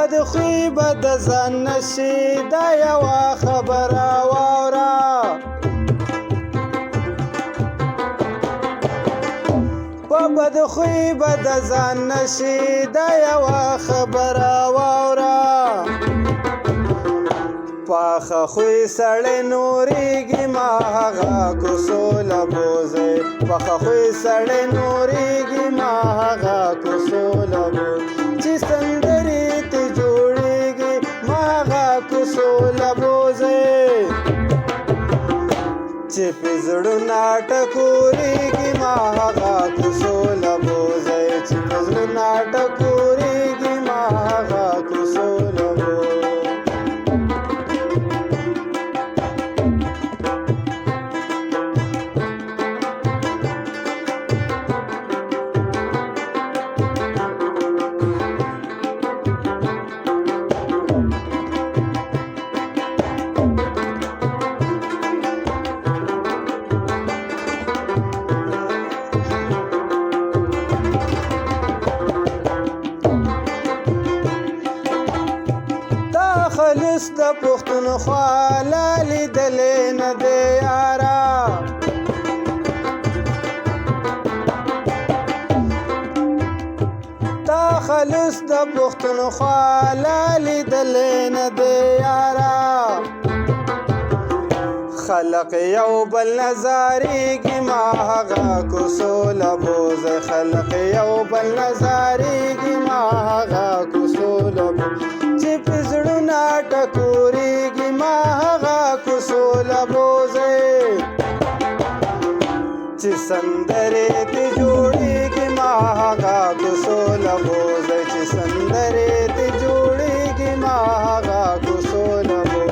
بدخوی به د ځان نشي دا یوه خبره واوره په بدخوی به د ځان نشي دا یوه خبره واوره پاخه خوی سړی نورېږي ما هغه کوڅو لبوځی پاخه خوی سړی نورېږي ما هغه کوڅو لبوځی چې سندرې تې جوړېږي ما هغه کوڅو لبوځی چې پې زړونه ټکورېږي ما هغه کوڅو لبوځی چې پې زړونه ټکورېږي ما هغه کوڅو لبوځی خلص د پښتونخوا لا لیدلې نه دی یاره تا خلص د پښتونخوا لا لیدلې نه دی یاره خلق یو بل نظارېږي ما هغه کوڅو لبوځی خلق یو بل نظارېږي ما هغه کوڅو لبوځی چې پې زړونه ټکورېږي ما هغه کوڅو لبوځی چې سندرې تې جوړېږي ما هغه کوڅو لبوځی چې سندرې تې جوړېږي ما هغه کوڅو لبوځی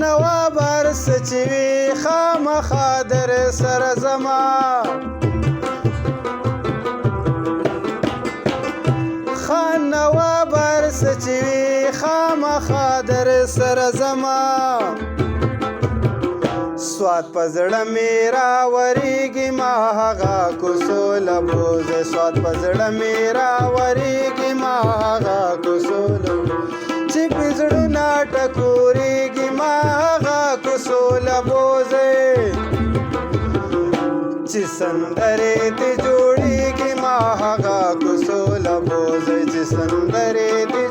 نواب هرڅ چې وي خامخا در سره زما خان نواب هرڅ چې وي خامخا در سره زما سواد په زړه مې راورېږي ما هغه کوڅو لبوځی سواد په زړه مې راورېږي ما هغه کوڅو لبوځی چې پې زړونه ټکورېږي ما هغه کوڅو لبوځی چې سندرې تې جوړېږي ما هغه کوڅو لبوځی چې سندرې تې